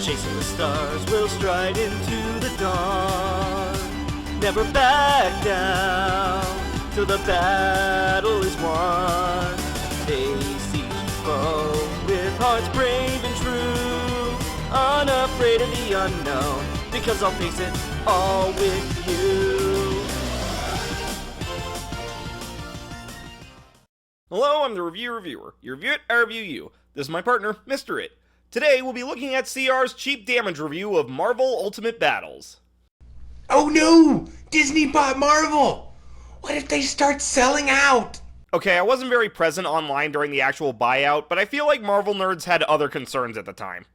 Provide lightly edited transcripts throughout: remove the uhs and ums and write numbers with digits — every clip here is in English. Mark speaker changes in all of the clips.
Speaker 1: chasing the stars, we'll stride into the dawn. Never back down till the battle is won. Face each foe with hearts brave and true, unafraid of the unknown, because I'll face it all with you.
Speaker 2: Hello, I'm the reviewer. You review it, I review you. This is my partner, Mr. It. Today, we'll be looking at CR's cheap damage review of Marvel Ultimate Battles.
Speaker 3: Oh no! Disney bought Marvel! What if they start selling out?
Speaker 2: Okay, I wasn't very present online during the actual buyout, but I feel like Marvel nerds had other concerns at the time.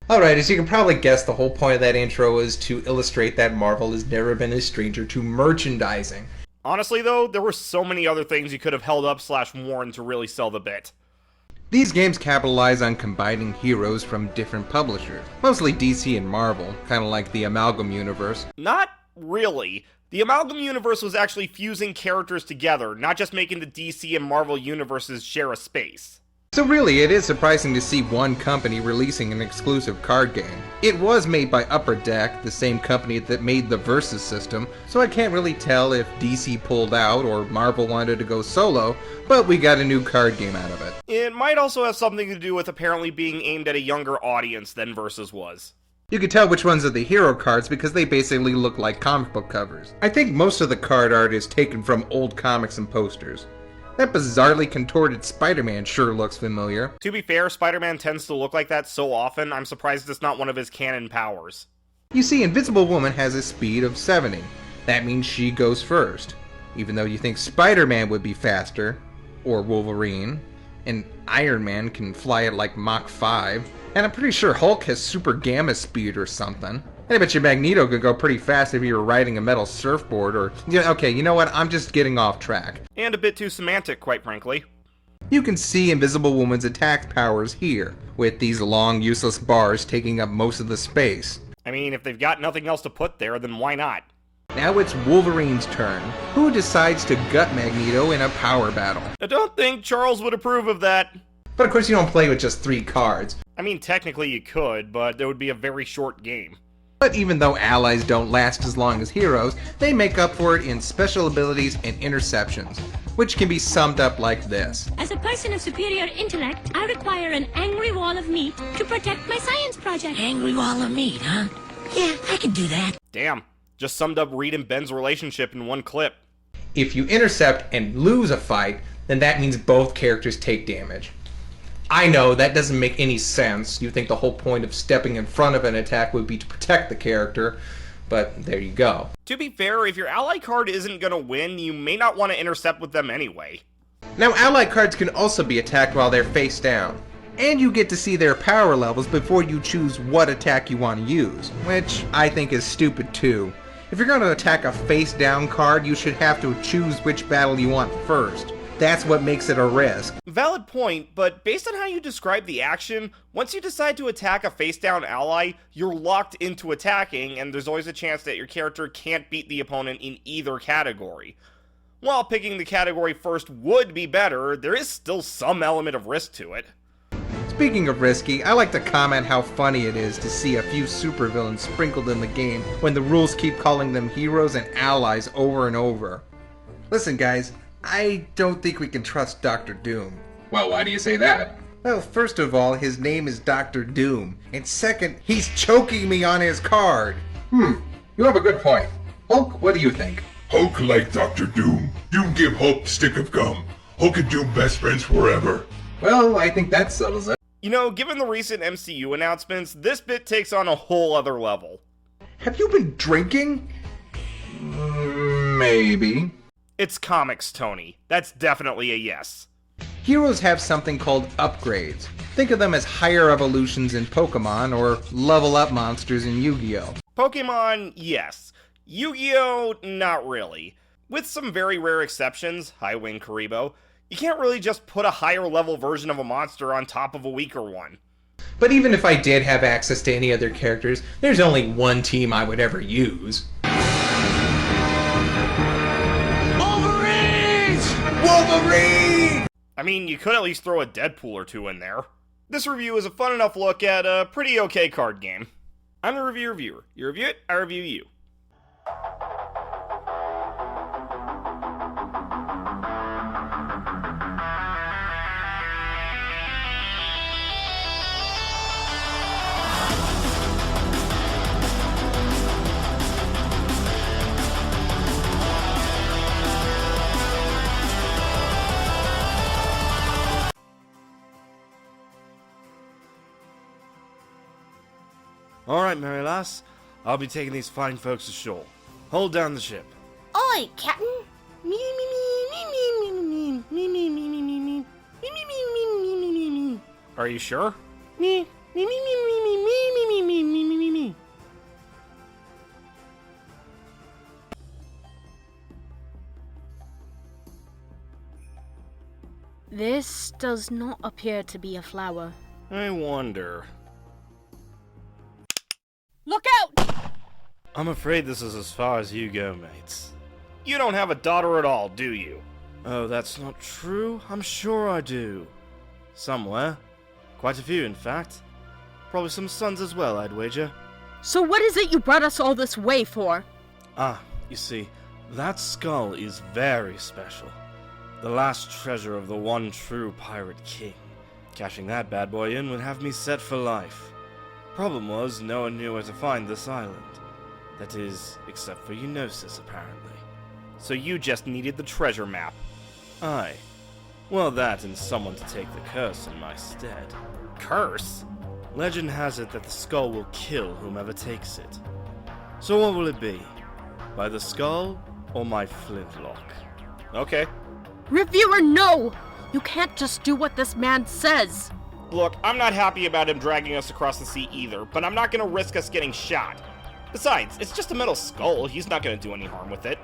Speaker 3: Alright, as you can probably guess, the whole point of that intro is to illustrate that Marvel has never been a stranger to merchandising.
Speaker 2: Honestly though, there were so many other things you could have held up / worn to really sell the bit.
Speaker 4: These games capitalize on combining heroes from different publishers, mostly DC and Marvel, kinda like the Amalgam universe.
Speaker 2: Not really. The Amalgam universe was actually fusing characters together, not just making the DC and Marvel universes share a space.
Speaker 4: So really, it is surprising to see one company releasing an exclusive card game. It was made by Upper Deck, the same company that made the Versus system, so I can't really tell if DC pulled out or Marvel wanted to go solo, but we got a new card game out of it.
Speaker 2: It might also have something to do with apparently being aimed at a younger audience than Versus was.
Speaker 4: You can tell which ones are the hero cards because they basically look like comic book covers. I think most of the card art is taken from old comics and posters. That bizarrely contorted Spider-Man sure looks familiar.
Speaker 2: To be fair, Spider-Man tends to look like that so often, I'm surprised it's not one of his canon powers.
Speaker 4: You see, Invisible Woman has a speed of 70. That means she goes first. Even though you think Spider-Man would be faster, or Wolverine, and Iron Man can fly at like Mach 5, and I'm pretty sure Hulk has super gamma speed or something. And I bet you Magneto could go pretty fast if you were riding a metal surfboard or... Yeah, okay, you know what? I'm just getting off track.
Speaker 2: And a bit too semantic, quite frankly.
Speaker 4: You can see Invisible Woman's attack powers here, with these long, useless bars taking up most of the space.
Speaker 2: I mean, if they've got nothing else to put there, then why not?
Speaker 4: Now it's Wolverine's turn, who decides to gut Magneto in a power battle.
Speaker 2: I don't think Charles would approve of that.
Speaker 4: But of course you don't play with just 3 cards.
Speaker 2: I mean, technically you could, but there would be a very short game.
Speaker 4: But even though allies don't last as long as heroes, they make up for it in special abilities and interceptions, which can be summed up like this.
Speaker 5: As a person of superior intellect, I require an angry wall of meat to protect my science project.
Speaker 6: Angry wall of meat, huh? Yeah, I can do that.
Speaker 2: Damn, just summed up Reed and Ben's relationship in one clip.
Speaker 3: If you intercept and lose a fight, then that means both characters take damage. I know, that doesn't make any sense. You think the whole point of stepping in front of an attack would be to protect the character, but there you go.
Speaker 2: To be fair, if your ally card isn't gonna win, you may not want to intercept with them anyway.
Speaker 4: Now ally cards can also be attacked while they're face down. And you get to see their power levels before you choose what attack you want to use, which I think is stupid too. If you're going to attack a face down card, you should have to choose which battle you want first. That's what makes it a risk.
Speaker 2: Valid point, but based on how you describe the action, once you decide to attack a face-down ally, you're locked into attacking, and there's always a chance that your character can't beat the opponent in either category. While picking the category first would be better, there is still some element of risk to it.
Speaker 4: Speaking of risky, I like to comment how funny it is to see a few supervillains sprinkled in the game when the rules keep calling them heroes and allies over and over. Listen guys, I don't think we can trust Dr. Doom.
Speaker 3: Well, why do you say that?
Speaker 4: Well, first of all, his name is Dr. Doom. And second, he's choking me on his card.
Speaker 3: You have a good point. Hulk, what do you think?
Speaker 7: Hulk like Dr. Doom. Doom give Hulk stick of gum. Hulk and Doom best friends forever.
Speaker 3: Well, I think that settles it.
Speaker 2: You know, given the recent MCU announcements, this bit takes on a whole other level.
Speaker 4: Have you been drinking?
Speaker 3: Maybe.
Speaker 2: It's comics, Tony. That's definitely a yes.
Speaker 4: Heroes have something called upgrades. Think of them as higher evolutions in Pokemon or level up monsters in Yu-Gi-Oh!
Speaker 2: Pokemon, yes. Yu-Gi-Oh, not really. With some very rare exceptions, Highwing Karibo, you can't really just put a higher level version of a monster on top of a weaker one.
Speaker 3: But even if I did have access to any other characters, there's only one team I would ever use. Wolverine!
Speaker 2: I mean, you could at least throw a Deadpool or two in there. This review is a fun enough look at a pretty okay card game. I'm the review reviewer. You review it, I review you.
Speaker 1: Alright, Merry lass. I'll be taking these fine folks ashore. Hold down the ship.
Speaker 8: Oi, Captain.
Speaker 2: Are you sure?
Speaker 9: This does not appear to be a flower.
Speaker 2: I wonder.
Speaker 9: Look out!
Speaker 1: I'm afraid this is as far as you go, mates.
Speaker 2: You don't have a daughter at all, do you?
Speaker 1: Oh, that's not true? I'm sure I do. Somewhere. Quite a few, in fact. Probably some sons as well, I'd wager.
Speaker 9: So what is it you brought us all this way for?
Speaker 1: Ah, you see, that skull is very special. The last treasure of the one true pirate king. Cashing that bad boy in would have me set for life. Problem was, no one knew where to find this island. That is, except for Eunosis, apparently.
Speaker 2: So you just needed the treasure map.
Speaker 1: Aye. Well, that and someone to take the curse in my stead.
Speaker 2: Curse?
Speaker 1: Legend has it that the skull will kill whomever takes it. So what will it be? By the skull or my flintlock?
Speaker 2: Okay.
Speaker 9: Reviewer, no! You can't just do what this man says.
Speaker 2: Look, I'm not happy about him dragging us across the sea either, but I'm not gonna risk us getting shot. Besides, it's just a metal skull. He's not gonna do any harm with it.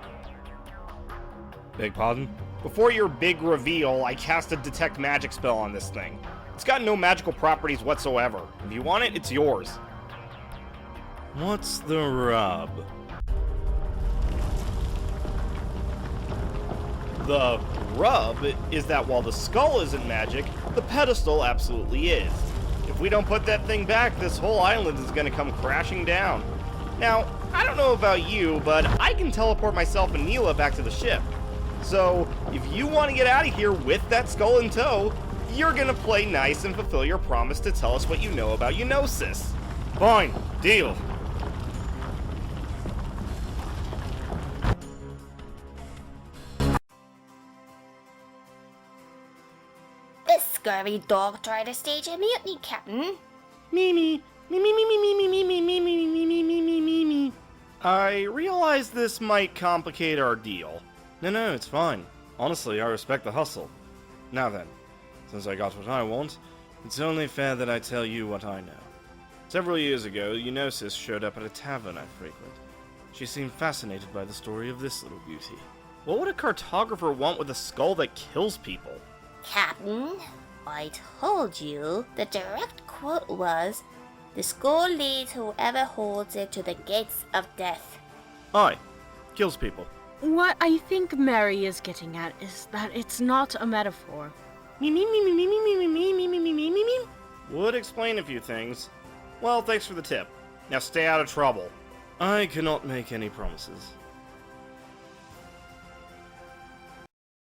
Speaker 1: Beg pardon?
Speaker 2: Before your big reveal, I cast a detect magic spell on this thing. It's got no magical properties whatsoever. If you want it, it's yours.
Speaker 1: What's the rub?
Speaker 2: The rub is that while the skull isn't magic, the pedestal absolutely is. If we don't put that thing back, this whole island is gonna come crashing down. Now, I don't know about you, but I can teleport myself and Knila back to the ship. So, if you want to get out of here with that skull in tow, you're gonna play nice and fulfill your promise to tell us what you know about Eunosis.
Speaker 1: Fine, deal.
Speaker 8: This scurvy dog tried to stage a mutiny, Captain.
Speaker 2: I realize this might complicate our deal.
Speaker 1: No, it's fine. Honestly, I respect the hustle. Now then, since I got what I want, it's only fair that I tell you what I know. Several years ago, Eunosis showed up at a tavern I frequent. She seemed fascinated by the story of this little beauty.
Speaker 2: What would a cartographer want with a skull that kills people?
Speaker 8: Captain, I told you the direct quote was, "The skull leads whoever holds it to the gates of death."
Speaker 1: Aye, kills people.
Speaker 9: What I think Merri is getting at is that it's not a metaphor.
Speaker 2: Would explain a few things. Well, thanks for the tip. Now stay out of trouble.
Speaker 1: I cannot make any promises.